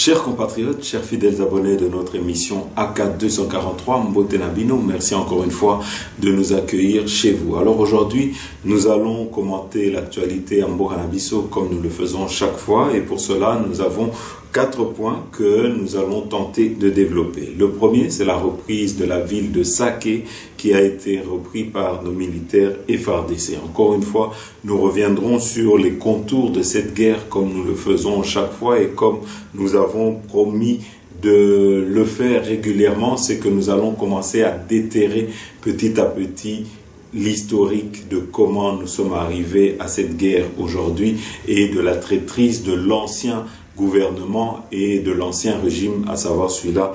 Chers compatriotes, chers fidèles abonnés de notre émission AK 243, Mbote Nabino, merci encore une fois de nous accueillir chez vous. Alors aujourd'hui, nous allons commenter l'actualité en Mboka Nabiso comme nous le faisons chaque fois, et pour cela, nous avons 4 points que nous allons tenter de développer. Le premier, c'est la reprise de la ville de Saké qui a été reprise par nos militaires FARDC. Encore une fois, nous reviendrons sur les contours de cette guerre comme nous le faisons chaque fois et comme nous avons promis de le faire régulièrement, c'est que nous allons commencer à déterrer petit à petit l'historique de comment nous sommes arrivés à cette guerre aujourd'hui et de la traîtrise de l'ancien gouvernement et de l'ancien régime, à savoir celui-là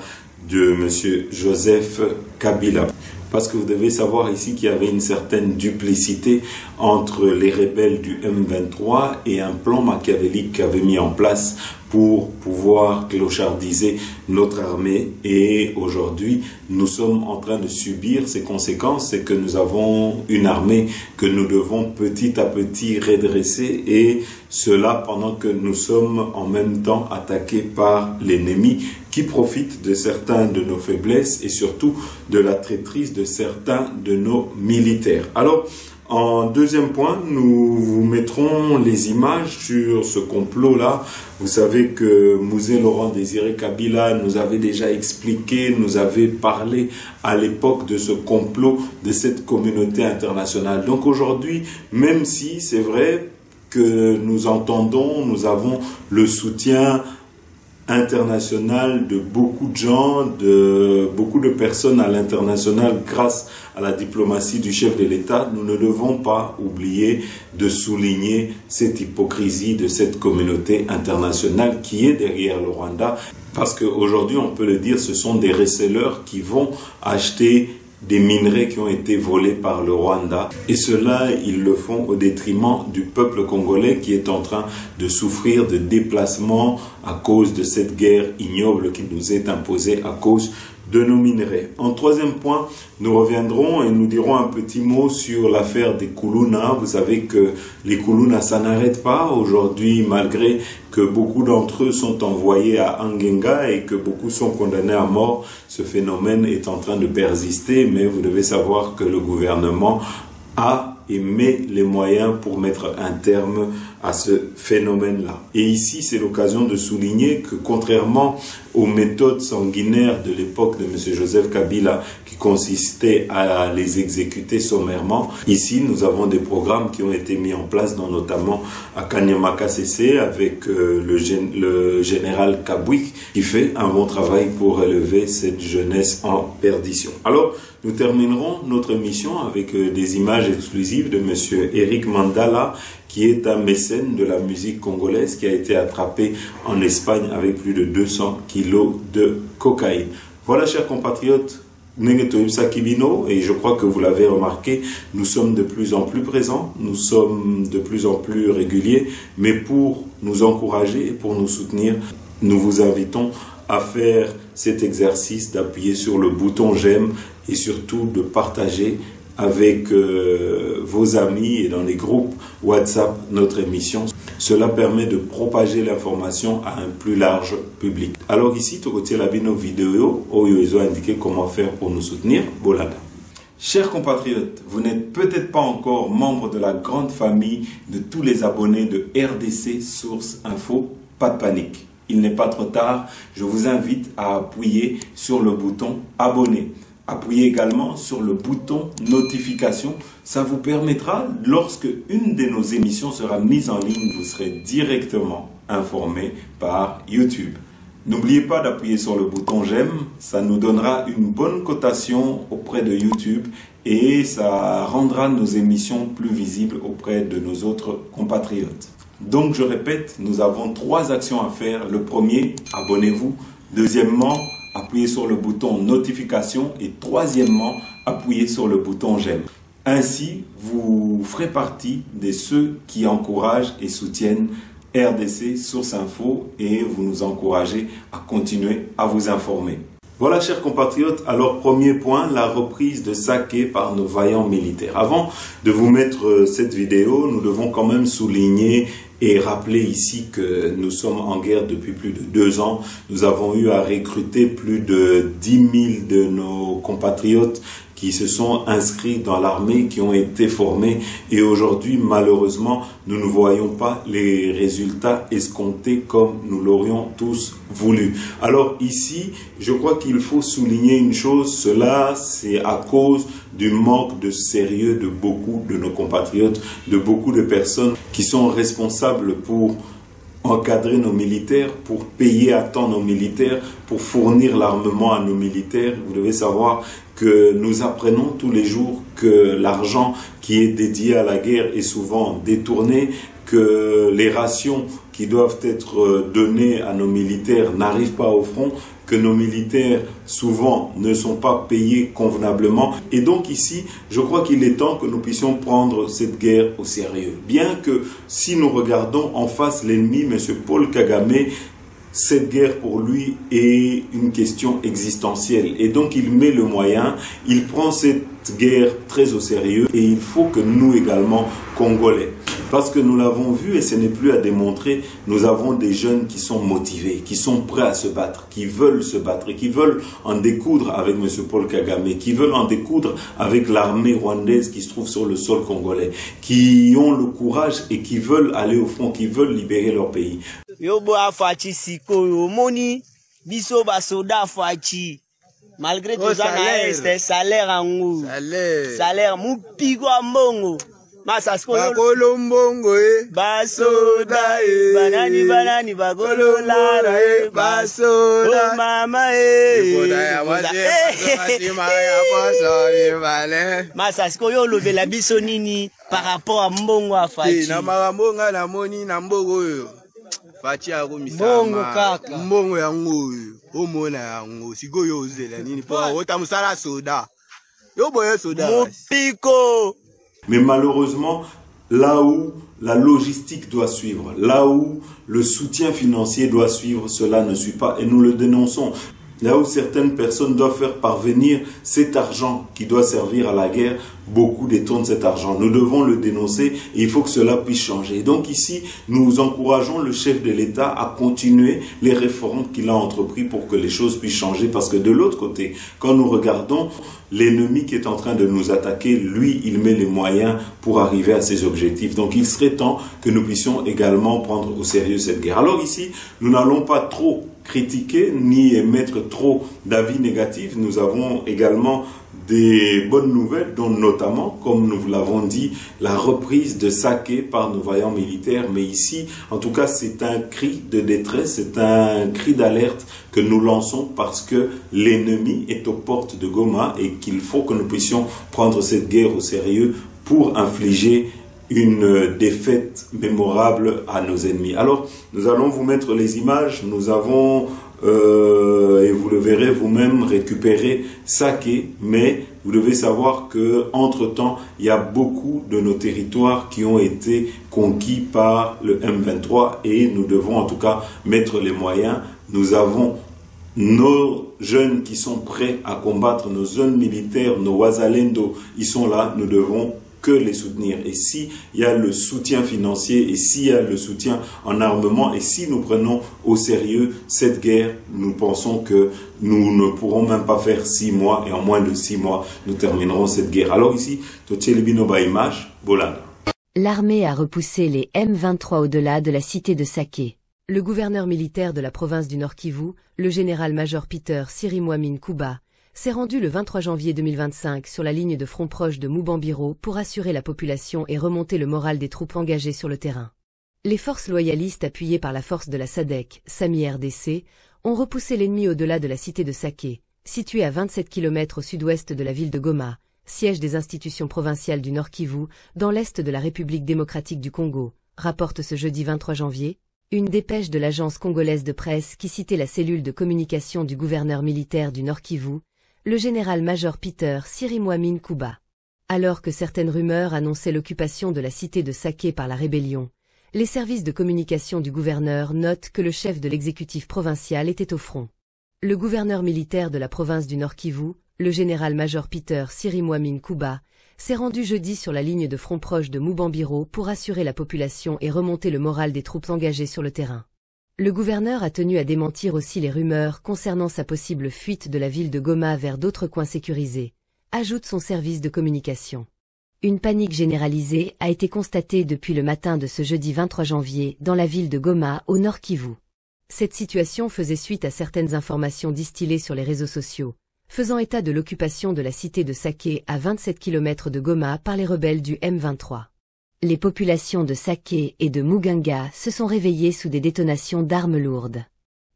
de M. Joseph Kabila. Parce que vous devez savoir ici qu'il y avait une certaine duplicité entre les rebelles du M23 et un plan machiavélique qu'avait mis en place pour pouvoir clochardiser notre armée. Et aujourd'hui, nous sommes en train de subir ces conséquences. C'est que nous avons une armée que nous devons petit à petit redresser, et cela pendant que nous sommes en même temps attaqués par l'ennemi qui profite de certains de nos faiblesses et surtout de la traîtrise de certains de nos militaires. Alors, en deuxième point, nous vous mettrons les images sur ce complot-là. Vous savez que Mouzé Laurent Désiré Kabila nous avait déjà expliqué, nous avait parlé à l'époque de ce complot de cette communauté internationale. Donc aujourd'hui, même si c'est vrai que nous entendons, nous avons le soutien international de beaucoup de gens, de beaucoup de personnes à l'international grâce à la diplomatie du chef de l'État, nous ne devons pas oublier de souligner cette hypocrisie de cette communauté internationale qui est derrière le Rwanda. Parce qu'aujourd'hui, on peut le dire, ce sont des resellers qui vont acheter des minerais qui ont été volés par le Rwanda. Et cela, ils le font au détriment du peuple congolais qui est en train de souffrir de déplacements à cause de cette guerre ignoble qui nous est imposée à cause de nos minerais. En troisième point, nous reviendrons et nous dirons un petit mot sur l'affaire des Kuluna. Vous savez que les Kuluna, ça n'arrête pas. Aujourd'hui, malgré que beaucoup d'entre eux sont envoyés à Angenga et que beaucoup sont condamnés à mort, ce phénomène est en train de persister. Mais vous devez savoir que le gouvernement a et met les moyens pour mettre un terme à ce phénomène-là. Et ici, c'est l'occasion de souligner que contrairement aux méthodes sanguinaires de l'époque de M. Joseph Kabila, qui consistait à les exécuter sommairement, ici, nous avons des programmes qui ont été mis en place, notamment à Kanyamaka CC, avec le général Kabwik, qui fait un bon travail pour relever cette jeunesse en perdition. Alors, nous terminerons notre émission avec des images exclusives de M. Eric Mandala, qui est un mécène de la musique congolaise qui a été attrapé en Espagne avec plus de 200 kilos de cocaïne. Voilà, chers compatriotes, et je crois que vous l'avez remarqué, nous sommes de plus en plus présents, nous sommes de plus en plus réguliers, mais pour nous encourager et pour nous soutenir, nous vous invitons à faire cet exercice d'appuyer sur le bouton j'aime et surtout de partager avec vos amis et dans les groupes WhatsApp notre émission. Cela permet de propager l'information à un plus large public. Alors ici, tu la nos vidéos où ils ont indiqué comment faire pour nous soutenir. Bolada. Chers compatriotes, vous n'êtes peut-être pas encore membre de la grande famille de tous les abonnés de RDC Source Info. Pas de panique. Il n'est pas trop tard. Je vous invite à appuyer sur le bouton abonner. Appuyez également sur le bouton notification. Ça vous permettra, lorsque une de nos émissions sera mise en ligne, vous serez directement informé par YouTube. N'oubliez pas d'appuyer sur le bouton j'aime. Ça nous donnera une bonne cotation auprès de YouTube et ça rendra nos émissions plus visibles auprès de nos autres compatriotes. Donc je répète, nous avons 3 actions à faire. Le premier, abonnez-vous. Deuxièmement, appuyez sur le bouton notification et troisièmement, appuyez sur le bouton j'aime. Ainsi, vous ferez partie de ceux qui encouragent et soutiennent RDC Source Info et vous nous encouragez à continuer à vous informer. Voilà, chers compatriotes, alors premier point, la reprise de Saké par nos vaillants militaires. Avant de vous mettre cette vidéo, nous devons quand même souligner et rappeler ici que nous sommes en guerre depuis plus de 2 ans. Nous avons eu à recruter plus de 10 000 de nos compatriotes qui se sont inscrits dans l'armée, qui ont été formés, et aujourd'hui, malheureusement, nous ne voyons pas les résultats escomptés comme nous l'aurions tous voulu. Alors ici, je crois qu'il faut souligner une chose, cela c'est à cause du manque de sérieux de beaucoup de nos compatriotes, de beaucoup de personnes qui sont responsables pour encadrer nos militaires, pour payer à temps nos militaires, pour fournir l'armement à nos militaires. Vous devez savoir que nous apprenons tous les jours que l'argent qui est dédié à la guerre est souvent détourné, que les rations qui doivent être données à nos militaires n'arrivent pas au front, que nos militaires souvent ne sont pas payés convenablement. Et donc ici, je crois qu'il est temps que nous puissions prendre cette guerre au sérieux. Bien que si nous regardons en face l'ennemi, M. Paul Kagame, cette guerre pour lui est une question existentielle. Et donc il met le moyen, il prend cette guerre très au sérieux et il faut que nous également, Congolais, parce que nous l'avons vu et ce n'est plus à démontrer, nous avons des jeunes qui sont motivés, qui sont prêts à se battre, qui veulent se battre et qui veulent en découdre avec M. Paul Kagame, qui veulent en découdre avec l'armée rwandaise qui se trouve sur le sol congolais, qui ont le courage et qui veulent aller au front, qui veulent libérer leur pays. Malgré tout ça, c'est salaire en haut. Salaire, mon pigo à mongo. Masasko Bakolombongo basoda banani banani bagololara basoda mama Masasko yo lobela biso nini par rapport à mbongo afati na makambo na moni na mbogo yo Fati ya mbongo kaka mbongo yango omona yango sikoyo ozela nini po ota musala soda yo boye soda mopiko. Mais malheureusement, là où la logistique doit suivre, là où le soutien financier doit suivre, cela ne suit pas et nous le dénonçons. Là où certaines personnes doivent faire parvenir cet argent qui doit servir à la guerre, beaucoup détournent cet argent. Nous devons le dénoncer et il faut que cela puisse changer. Et donc ici, nous encourageons le chef de l'État à continuer les réformes qu'il a entreprises pour que les choses puissent changer. Parce que de l'autre côté, quand nous regardons l'ennemi qui est en train de nous attaquer, lui, il met les moyens pour arriver à ses objectifs. Donc il serait temps que nous puissions également prendre au sérieux cette guerre. Alors ici, nous n'allons pas trop critiquer ni émettre trop d'avis négatifs. Nous avons également des bonnes nouvelles, dont notamment, comme nous vous l'avons dit, la reprise de Saké par nos vaillants militaires. Mais ici, en tout cas, c'est un cri de détresse, c'est un cri d'alerte que nous lançons parce que l'ennemi est aux portes de Goma et qu'il faut que nous puissions prendre cette guerre au sérieux pour infliger une défaite mémorable à nos ennemis. Alors, nous allons vous mettre les images. Nous avons, et vous le verrez vous-même, récupéré Saké, mais vous devez savoir que entre-temps, il y a beaucoup de nos territoires qui ont été conquis par le M23 et nous devons en tout cas mettre les moyens. Nous avons nos jeunes qui sont prêts à combattre, nos jeunes militaires, nos Wazalendo, ils sont là, nous devons que les soutenir. Et si il y a le soutien financier et s'il y a le soutien en armement et si nous prenons au sérieux cette guerre, nous pensons que nous ne pourrons même pas faire 6 mois et en moins de 6 mois, nous terminerons cette guerre. Alors ici, Tochelibinoba image, Bolanda. L'armée a repoussé les M23 au-delà de la cité de Saké. Le gouverneur militaire de la province du Nord Kivu, le général-major Peter Sirimwamine Kuba, s'est rendu le 23 janvier 2025 sur la ligne de front proche de Mubambiro pour assurer la population et remonter le moral des troupes engagées sur le terrain. Les forces loyalistes appuyées par la force de la SADC, SAMI RDC, ont repoussé l'ennemi au-delà de la cité de Saké, située à 27 km au sud-ouest de la ville de Goma, siège des institutions provinciales du Nord Kivu, dans l'est de la République démocratique du Congo, rapporte ce jeudi 23 janvier, une dépêche de l'agence congolaise de presse qui citait la cellule de communication du gouverneur militaire du Nord Kivu, le général-major Peter Sirimwamine Kuba. Alors que certaines rumeurs annonçaient l'occupation de la cité de Saké par la rébellion, les services de communication du gouverneur notent que le chef de l'exécutif provincial était au front. Le gouverneur militaire de la province du Nord Kivu, le général-major Peter Sirimwamine Kuba, s'est rendu jeudi sur la ligne de front proche de Moubambiro pour assurer la population et remonter le moral des troupes engagées sur le terrain. Le gouverneur a tenu à démentir aussi les rumeurs concernant sa possible fuite de la ville de Goma vers d'autres coins sécurisés, ajoute son service de communication. Une panique généralisée a été constatée depuis le matin de ce jeudi 23 janvier dans la ville de Goma, au Nord Kivu. Cette situation faisait suite à certaines informations distillées sur les réseaux sociaux, faisant état de l'occupation de la cité de Sake à 27 km de Goma par les rebelles du M23. Les populations de Sake et de Muganga se sont réveillées sous des détonations d'armes lourdes.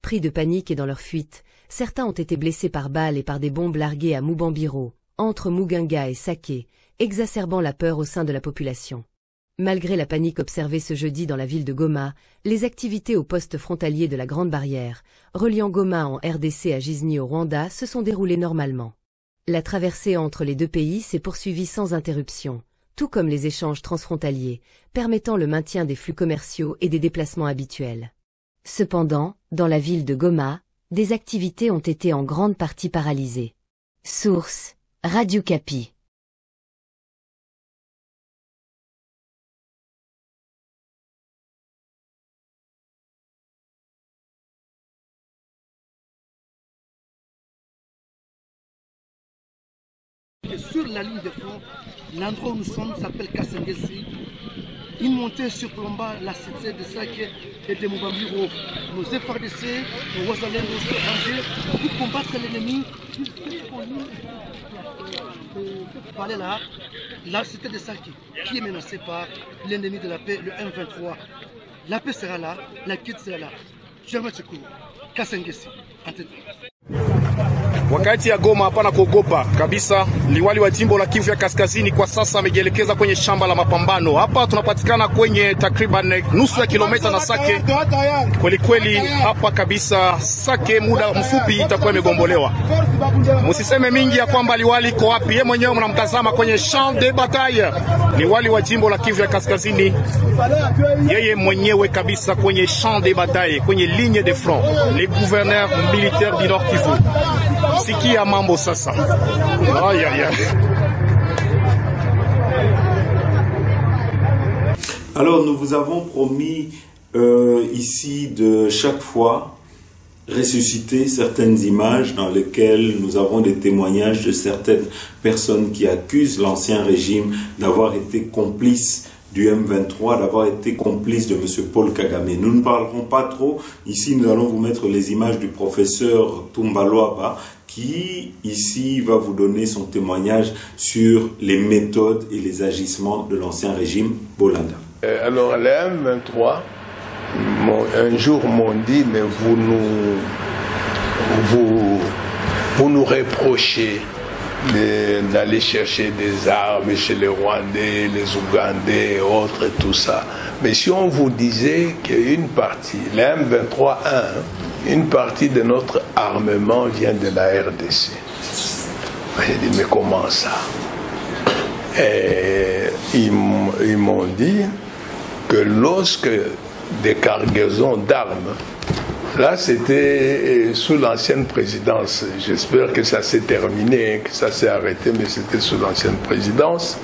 Pris de panique et dans leur fuite, certains ont été blessés par balles et par des bombes larguées à Moubambiro, entre Muganga et Sake, exacerbant la peur au sein de la population. Malgré la panique observée ce jeudi dans la ville de Goma, les activités au poste frontalier de la Grande Barrière, reliant Goma en RDC à Gisni au Rwanda, se sont déroulées normalement. La traversée entre les deux pays s'est poursuivie sans interruption, tout comme les échanges transfrontaliers, permettant le maintien des flux commerciaux et des déplacements habituels. Cependant, dans la ville de Goma, des activités ont été en grande partie paralysées. Source: Radio Kapi. Sur la ligne de front, l'endroit où nous sommes s'appelle Kasengesi. Une montée surplomba la cité de Sake et de Moubambiro. Nos FARDC, nos Wazalendo se rangés pour combattre l'ennemi. Parler là, la cité de Sake qui est menacée par l'ennemi de la paix, le M23. La paix sera là, la quitte sera là. Jamais secours. Kasengesi. Wakati ya Goma hapana kuogopa kabisa. Liwali wa jimbo la Kivu ya Kaskazini kwa sasa amejielekeza kwenye shamba la mapambano. Hapa tunapatikana kwenye takriban nusu ya kilomita na Sake. Kweli kweli hapa kabisa Sake muda mfupi itakuwa imegombolewa. Msiseme mingi ya kwamba liwali iko wapi. Yeye mwenyewe mnamtazama kwenye champ de bataille. Liwali wa jimbo la Kivu ya Kaskazini. Yeye mwenyewe kabisa kwenye champ de bataille, kwenye ligne de front. Les gouverneurs militaires du Nord Kivu. Sikia mambo sasa. Aïe aïe aïe. Alors nous vous avons promis ici de chaque fois ressusciter certaines images dans lesquelles nous avons des témoignages de certaines personnes qui accusent l'ancien régime d'avoir été complice du M23, d'avoir été complice de M. Paul Kagame. Nous ne parlerons pas trop. Ici, nous allons vous mettre les images du professeur Tumbaloaba qui, ici, va vous donner son témoignage sur les méthodes et les agissements de l'ancien régime Bolanda. Alors, les M23, un jour m'ont dit, mais vous nous reprochez d'aller chercher des armes chez les Rwandais, les Ougandais et autres, tout ça. Mais si on vous disait qu'une partie, les M23-1, une partie de notre armement vient de la RDC. J'ai dit, mais comment ça? Et ils m'ont dit que lorsque des cargaisons d'armes, là, c'était sous l'ancienne présidence. J'espère que ça s'est terminé, que ça s'est arrêté, mais c'était sous l'ancienne présidence.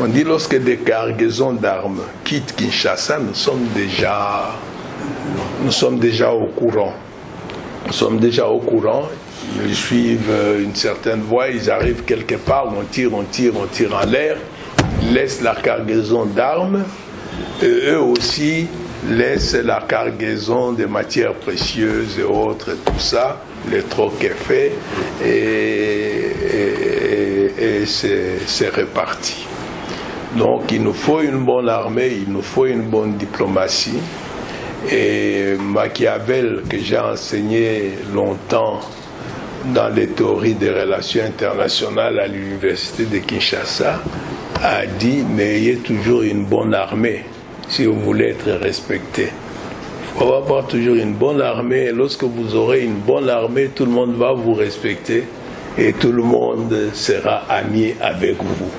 On dit lorsque des cargaisons d'armes quittent Kinshasa, nous sommes déjà au courant. Nous sommes déjà au courant. Ils suivent une certaine voie, ils arrivent quelque part, on tire en l'air, ils laissent la cargaison d'armes, et eux aussi laisse la cargaison de matières précieuses et autres, tout ça, le troc est fait et c'est reparti. Donc il nous faut une bonne armée, il nous faut une bonne diplomatie. Et Machiavel, que j'ai enseigné longtemps dans les théories des relations internationales à l'université de Kinshasa, a dit, mais ayez toujours une bonne armée si vous voulez être respecté. Il faut avoir toujours une bonne armée, et lorsque vous aurez une bonne armée, tout le monde va vous respecter et tout le monde sera ami avec vous.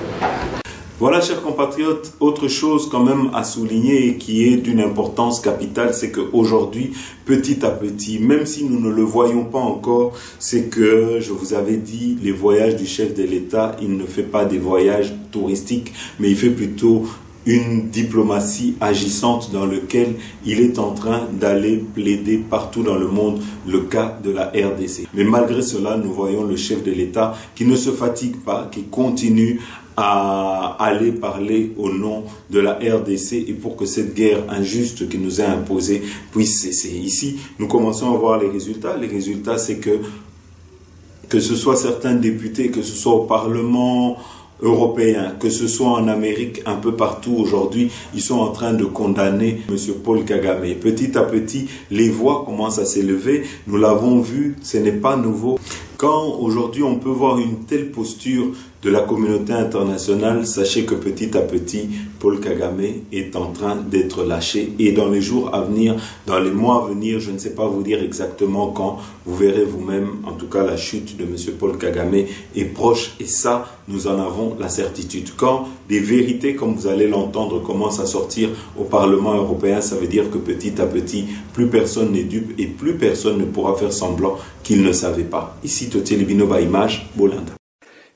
Voilà, chers compatriotes, autre chose quand même à souligner et qui est d'une importance capitale, c'est qu'aujourd'hui, petit à petit, même si nous ne le voyons pas encore, c'est que, je vous avais dit, les voyages du chef de l'État, il ne fait pas des voyages touristiques, mais il fait plutôt une diplomatie agissante dans lequel il est en train d'aller plaider partout dans le monde le cas de la RDC. Mais malgré cela, nous voyons le chef de l'État qui ne se fatigue pas, qui continue à aller parler au nom de la RDC et pour que cette guerre injuste qui nous est imposée puisse cesser. Ici, nous commençons à voir les résultats. Les résultats, c'est que ce soit certains députés, que ce soit au Parlement européen, que ce soit en Amérique, un peu partout aujourd'hui, ils sont en train de condamner M. Paul Kagame. Petit à petit, les voix commencent à s'élever. Nous l'avons vu, ce n'est pas nouveau. Quand aujourd'hui on peut voir une telle posture de la communauté internationale, sachez que petit à petit, Paul Kagame est en train d'être lâché. Et dans les jours à venir, dans les mois à venir, je ne sais pas vous dire exactement quand, vous verrez vous-même, en tout cas la chute de M. Paul Kagame est proche. Et ça, nous en avons la certitude. Quand des vérités, comme vous allez l'entendre, commencent à sortir au Parlement européen, ça veut dire que petit à petit, plus personne n'est dupe et plus personne ne pourra faire semblant qu'il ne savait pas. Ici, Totiel Binoba, image, Bolanda.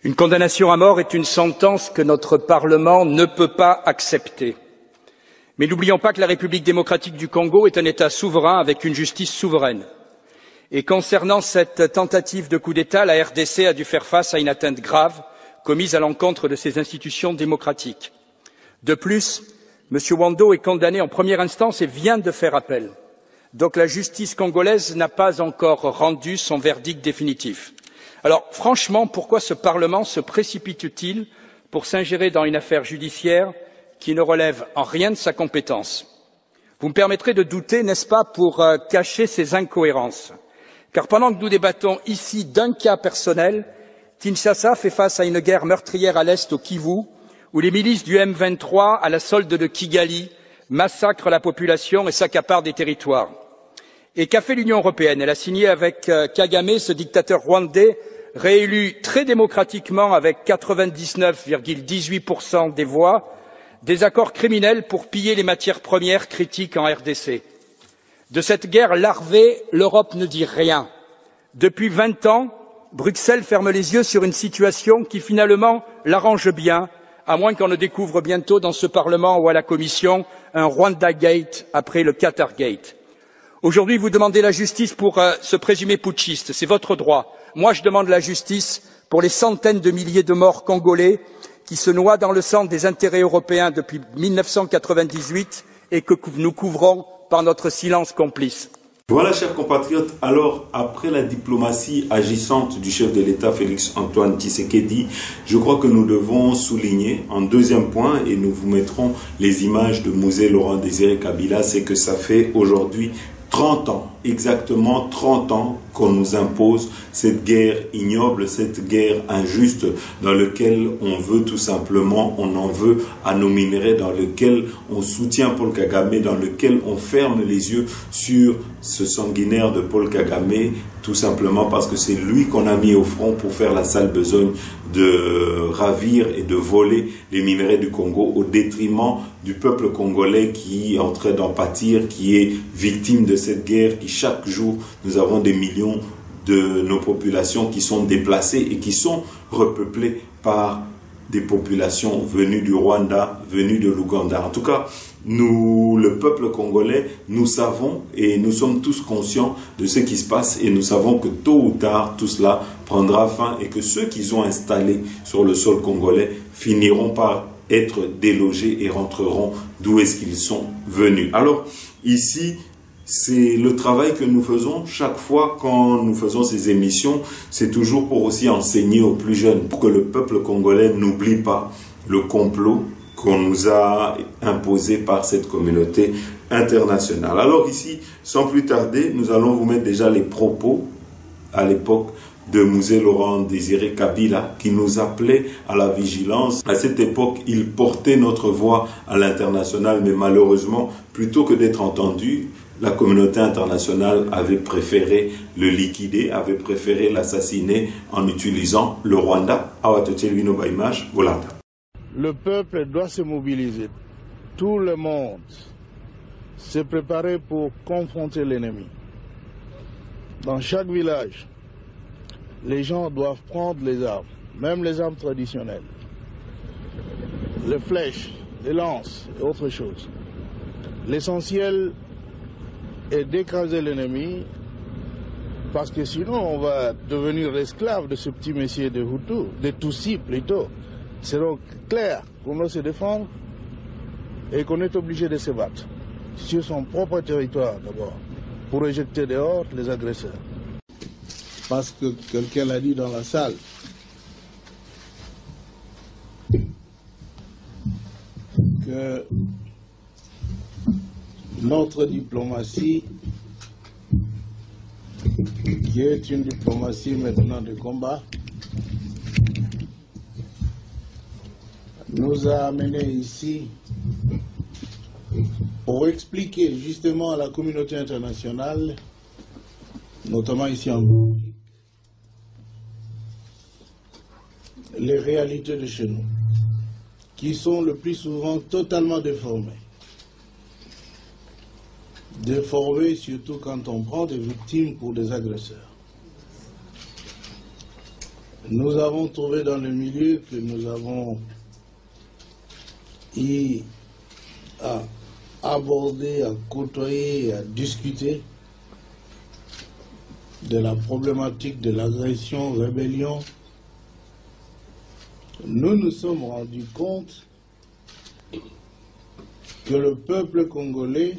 Une condamnation à mort est une sentence que notre Parlement ne peut pas accepter. Mais n'oublions pas que la République démocratique du Congo est un État souverain avec une justice souveraine. Et concernant cette tentative de coup d'État, la RDC a dû faire face à une atteinte grave commise à l'encontre de ses institutions démocratiques. De plus, M. Wando est condamné en première instance et vient de faire appel. Donc la justice congolaise n'a pas encore rendu son verdict définitif. Alors franchement, pourquoi ce Parlement se précipite-t-il pour s'ingérer dans une affaire judiciaire qui ne relève en rien de sa compétence? Vous me permettrez de douter, n'est-ce pas, pour cacher ces incohérences. Car pendant que nous débattons ici d'un cas personnel, Kinshasa fait face à une guerre meurtrière à l'est au Kivu, où les milices du M23, à la solde de Kigali, massacrent la population et s'accaparent des territoires. Et qu'a fait l'Union européenne? Elle a signé avec Kagame, ce dictateur rwandais, réélu très démocratiquement avec 99,18% des voix, des accords criminels pour piller les matières premières critiques en RDC. De cette guerre larvée, l'Europe ne dit rien. Depuis 20 ans, Bruxelles ferme les yeux sur une situation qui finalement l'arrange bien, à moins qu'on ne découvre bientôt dans ce Parlement ou à la Commission un Rwanda Gate après le Qatar Gate. Aujourd'hui, vous demandez la justice pour ce présumé putschiste, c'est votre droit. Moi, je demande la justice pour les centaines de milliers de morts congolais qui se noient dans le sang des intérêts européens depuis 1998 et que nous couvrons par notre silence complice. Voilà, chers compatriotes, alors après la diplomatie agissante du chef de l'État Félix-Antoine Tshisekedi, je crois que nous devons souligner en deuxième point, et nous vous mettrons les images de Musée Laurent Désiré Kabila, c'est que ça fait aujourd'hui 30 ans, exactement 30 ans qu'on nous impose cette guerre ignoble, cette guerre injuste dans laquelle on veut tout simplement, on en veut à nos minerais, dans lequel on soutient Paul Kagame, dans lequel on ferme les yeux sur ce sanguinaire de Paul Kagame, tout simplement parce que c'est lui qu'on a mis au front pour faire la sale besogne de ravir et de voler les minerais du Congo au détriment du peuple congolais qui est en train d'en pâtir, qui est victime de cette guerre, qui chaque jour, nous avons des millions de nos populations qui sont déplacées et qui sont repeuplées par des populations venues du Rwanda, venues de l'Ouganda. En tout cas, nous, le peuple congolais, nous savons et nous sommes tous conscients de ce qui se passe et nous savons que tôt ou tard, tout cela prendra fin et que ceux qu'ils ont installés sur le sol congolais finiront par être délogés et rentreront d'où est-ce qu'ils sont venus. Alors, ici, c'est le travail que nous faisons chaque fois quand nous faisons ces émissions, c'est toujours pour aussi enseigner aux plus jeunes, pour que le peuple congolais n'oublie pas le complot qu'on nous a imposé par cette communauté internationale. Alors ici, sans plus tarder, nous allons vous mettre déjà les propos à l'époque de Musée Laurent Désiré Kabila qui nous appelait à la vigilance. À cette époque, il portait notre voix à l'international, mais malheureusement, plutôt que d'être entendu, la communauté internationale avait préféré le liquider, avait préféré l'assassiner en utilisant le Rwanda. le peuple doit se mobiliser. Tout le monde s'est préparé pour confronter l'ennemi. Dans chaque village, les gens doivent prendre les armes, même les armes traditionnelles, les flèches, les lances et autres choses. L'essentiel est d'écraser l'ennemi, parce que sinon on va devenir l'esclave de ce petit messier de Hutu, de Tutsi plutôt. C'est donc clair qu'on doit se défendre et qu'on est obligé de se battre sur son propre territoire d'abord, pour éjecter dehors les agresseurs. Parce que quelqu'un l'a dit dans la salle, que notre diplomatie, qui est une diplomatie maintenant de combat, nous a amenés ici pour expliquer justement à la communauté internationale, notamment ici en Belgique, les réalités de chez nous, qui sont le plus souvent totalement déformées. Déformées surtout quand on prend des victimes pour des agresseurs. Nous avons trouvé dans le milieu que nous avons à aborder, à côtoyer, à discuter de la problématique de l'agression, rébellion. Nous nous sommes rendus compte que le peuple congolais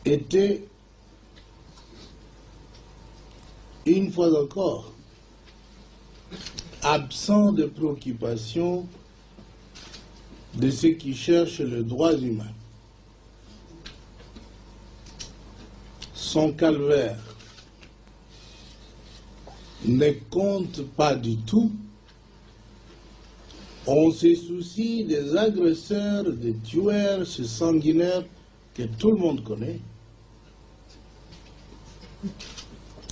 était, une fois encore, absent de préoccupation de ceux qui cherchent les droits humains. Son calvaire ne compte pas du tout. On se soucie des agresseurs, des tueurs, ces sanguinaires que tout le monde connaît.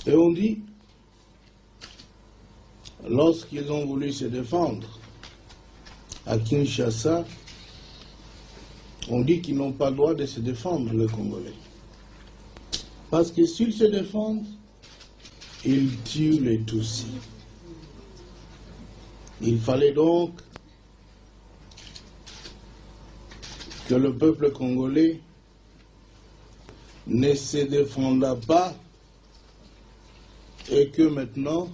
Et on dit, lorsqu'ils ont voulu se défendre à Kinshasa, on dit qu'ils n'ont pas le droit de se défendre, les Congolais. Parce que s'ils se défendent, ils tuent les Tutsis. Il fallait donc que le peuple congolais ne se défendât pas et que maintenant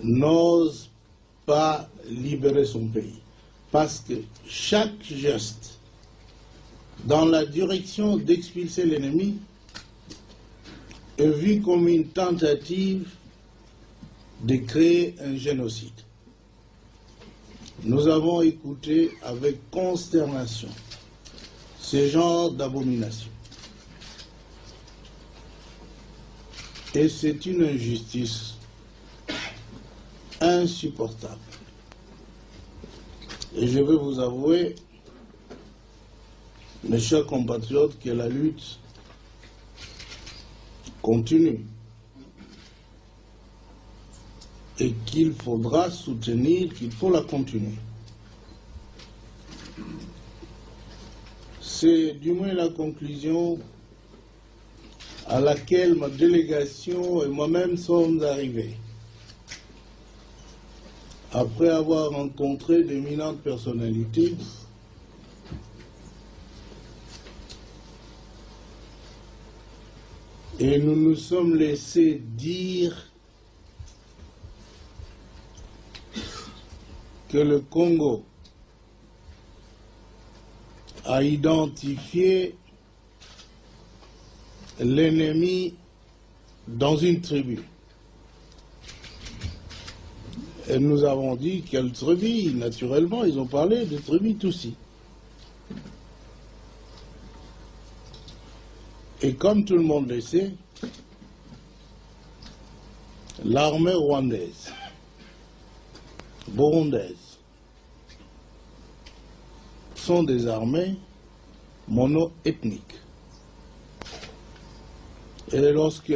n'ose pas libérer son pays. Parce que chaque geste dans la direction d'expulser l'ennemi est vu comme une tentative de créer un génocide. Nous avons écouté avec consternation ce genre d'abomination. Et c'est une injustice insupportable. Et je vais vous avouer, mes chers compatriotes, que la lutte continue et qu'il faudra soutenir, qu'il faut la continuer. C'est du moins la conclusion à laquelle ma délégation et moi-même sommes arrivés, après avoir rencontré d'éminentes personnalités et nous nous sommes laissés dire que le Congo a identifié l'ennemi dans une tribu. Et nous avons dit quelle tribu, naturellement, ils ont parlé de tribu Tutsi. Et comme tout le monde le sait, l'armée rwandaise, burundaise, sont des armées mono-ethniques. Et lorsque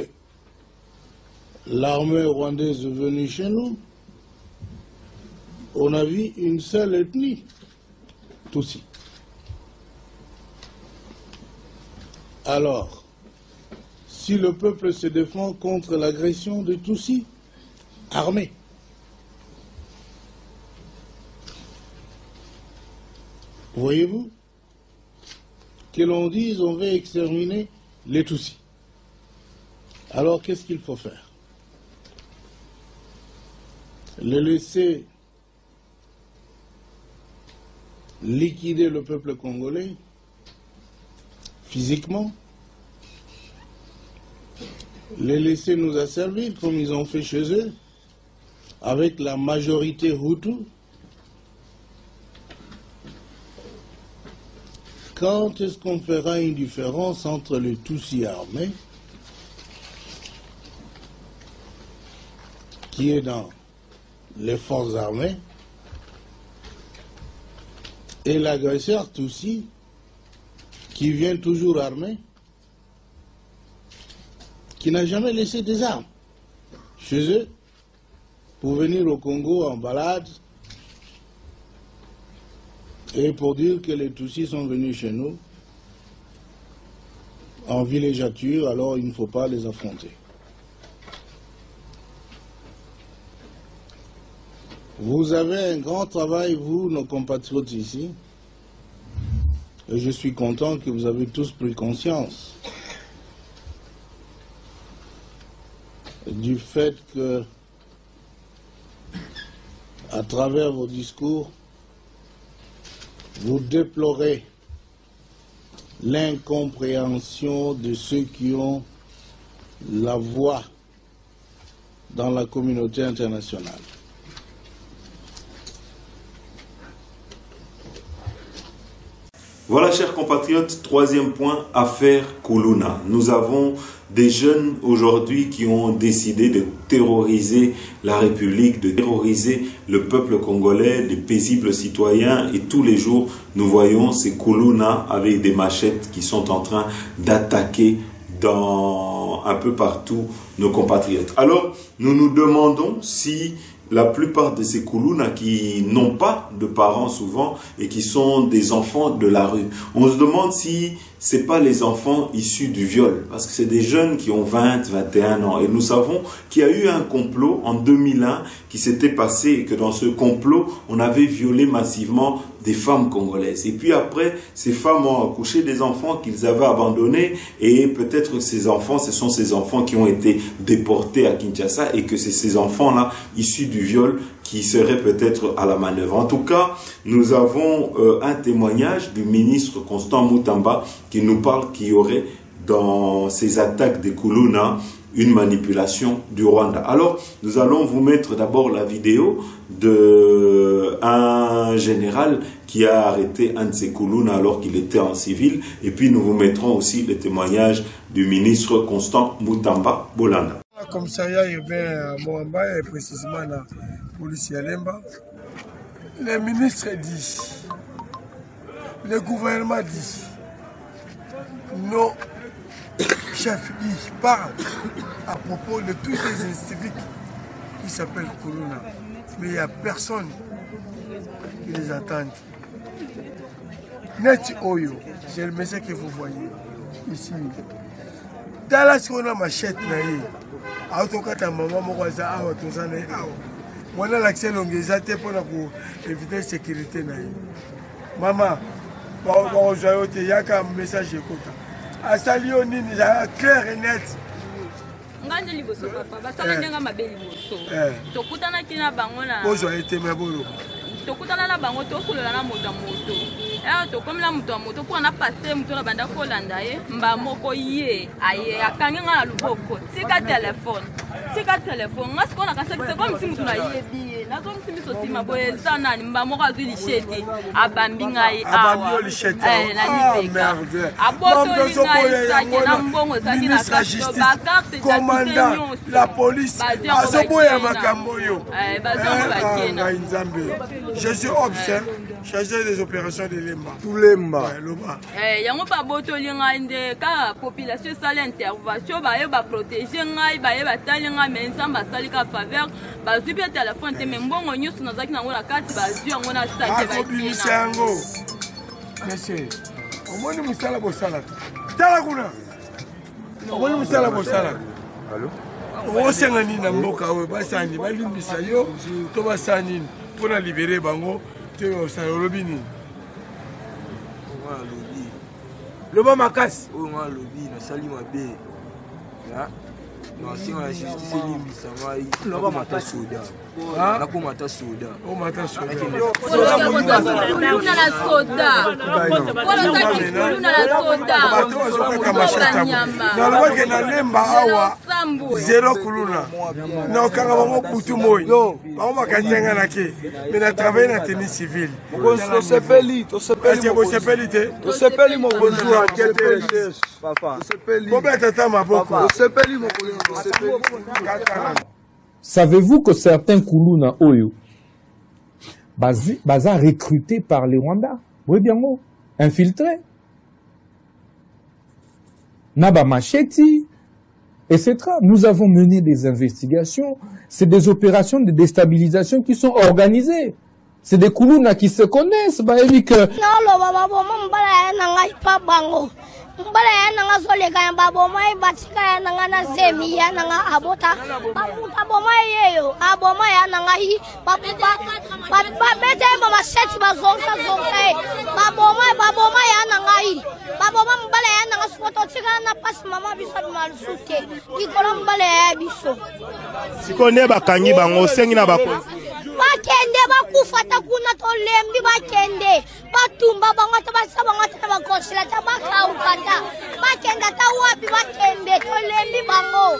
l'armée rwandaise est venue chez nous, on a vu une seule ethnie, Tutsi. Alors, si le peuple se défend contre l'agression de Tutsi, armé, voyez-vous, que l'on dise on veut exterminer les Tutsis. Alors qu'est-ce qu'il faut faire? Les laisser liquider le peuple congolais physiquement, les laisser nous asservir comme ils ont fait chez eux, avec la majorité Hutu. Quand est-ce qu'on fera une différence entre les Tutsis armés, qui est dans les forces armées, et l'agresseur Tutsi, qui vient toujours armé, qui n'a jamais laissé des armes chez eux, pour venir au Congo en balade, et pour dire que les Tutsis sont venus chez nous en villégiature, alors il ne faut pas les affronter. Vous avez un grand travail, vous, nos compatriotes ici, et je suis content que vous avez tous pris conscience du fait que, à travers vos discours, vous déplorez l'incompréhension de ceux qui ont la voix dans la communauté internationale. Voilà, chers compatriotes, troisième point, affaire Kuluna. Nous avons des jeunes aujourd'hui qui ont décidé de terroriser la République, de terroriser le peuple congolais, les paisibles citoyens, et tous les jours, nous voyons ces Kuluna avec des machettes qui sont en train d'attaquer dans un peu partout nos compatriotes. Alors, nous nous demandons si la plupart de ces Kuluna qui n'ont pas de parents souvent et qui sont des enfants de la rue, on se demande si c'est pas les enfants issus du viol, parce que c'est des jeunes qui ont 20, 21 ans. Et nous savons qu'il y a eu un complot en 2001 qui s'était passé et que dans ce complot, on avait violé massivement des femmes congolaises. Et puis après, ces femmes ont accouché des enfants qu'ils avaient abandonnés, et peut-être que ces enfants, ce sont ces enfants qui ont été déportés à Kinshasa, et que c'est ces enfants-là, issus du viol, qui seraient peut-être à la manœuvre. En tout cas, nous avons un témoignage du ministre Constant Mutamba qui nous parle qu'il y aurait dans ces attaques des Kuluna une manipulation du Rwanda. Alors, nous allons vous mettre d'abord la vidéo d'un général qui a arrêté un de ces Kuluna alors qu'il était en civil, et puis nous vous mettrons aussi le témoignage du ministre Constant Mutamba Bolanda. Commissariat urbain à Moamba et précisément la police Yalemba, le ministre dit, le gouvernement dit, nos chefs parlent à propos de tous ces instituts qui s'appellent Kuluna, mais il n'y a personne qui les attend. Net Oyo, c'est le message que vous voyez ici. Dans la seconde machette, autokata maman mokaza awa tozana awa wana l'accès longeza te pour éviter sécurité na maman ba joyo te yaka message ekota asali nini za clair et net nganje liboso papa basala ndenga mabeli boso tokutana kina bango na ozo ete mabolo tokutana na bango tokulola na moto tokomela moto ya moto mpo na pase moto na banda kolanda ye mba moko ye aye akangi nga na luboko tika telefone nga sikoyo nakasakisa kwa misi moto nayebi ye nazongisi miso nsima boye eza nani mba moko azwi lichete abambi ngai awa abotoli ngai sake na mbongo ezalaki na bakarte commandant la police azoboya makambo oyo ngai nzambe je suis observe chargé des opérations de Lemba Tulemba yango babotoli ngai nde kaka population esali intervention baye baprotege ngai baye batali ngai me nzambe asali ka faveur bazwi mpe telefone te me mbongo nyonso nazalaki nango na kati bazwi yango na sake bakobimisa yango monsieur omoni mosala bosala tala kuna omoni mosala bosala osenga nini na mboka oyo basani balimbisa yo to basala nini mpona libere bango te osala olobi nini loba makasi oyo nga alobi nasali mabe nasinga na justice elimbisa ngai nakomata soda nakomata soda kuluna na soda nalobaki na Lemba awa zero kuluna naokanga bango butu moi bango bakanzianga na ke me na travaille na tenue civile tosepeli te tosepeli mokonzi kobetata maboko Savez-vous que certains Kuluna Oyo baza recrutés par les Rwandais, oui bien mot, infiltrés, Naba Macheti, etc. Nous avons mené des investigations, c'est des opérations de déstabilisation qui sont organisées. C'est des Kuluna qui se connaissent, bah évi que mbala ya nanga soleka ya baboma batika ya nanga na zemi ya nanga abota bamuta boma yeyo aboma ya nanga hi babete mama sheti bazonga baboma ya nanga hi baboma mbala ya nanga soto tika na pas mama biso malusute ikolo mbala ya biso sikone bakangi bango sengi na bakonzi bakende bakufata kuna tolembi bakende batumba bango tabasa bango tabakosila tabakaukata bakenda tawapi bakende tolembi bango.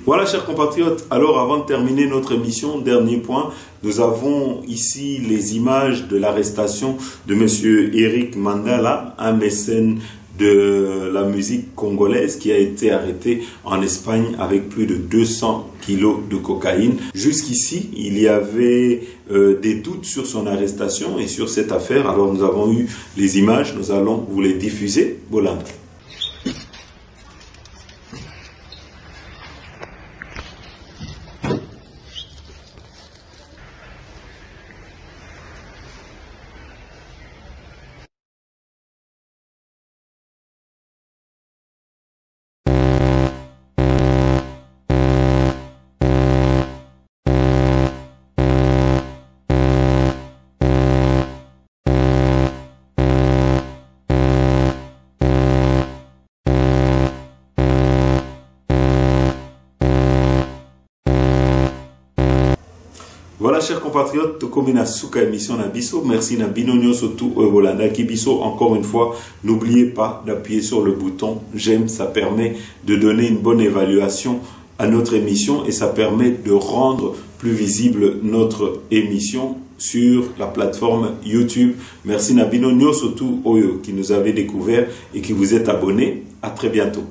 Voilà, chers compatriotes, alors avant de terminer notre émission, dernier point, nous avons ici les images de l'arrestation de monsieur Eric Mandala, un mécène de la musique congolaise qui a été arrêté en Espagne avec plus de 200 kilos de cocaïne. Jusqu'ici, il y avait des doutes sur son arrestation et sur cette affaire. Alors nous avons eu les images, nous allons vous les diffuser. Bolanda. Voilà, chers compatriotes, Tokomina Souka émission Nabiso. Merci Nabinonio surtout Bolanda Kibiso. Encore une fois, n'oubliez pas d'appuyer sur le bouton j'aime. Ça permet de donner une bonne évaluation à notre émission et ça permet de rendre plus visible notre émission sur la plateforme YouTube. Merci Nabinonio surtout Oyo qui nous avait découvert et qui vous êtes abonné. À très bientôt.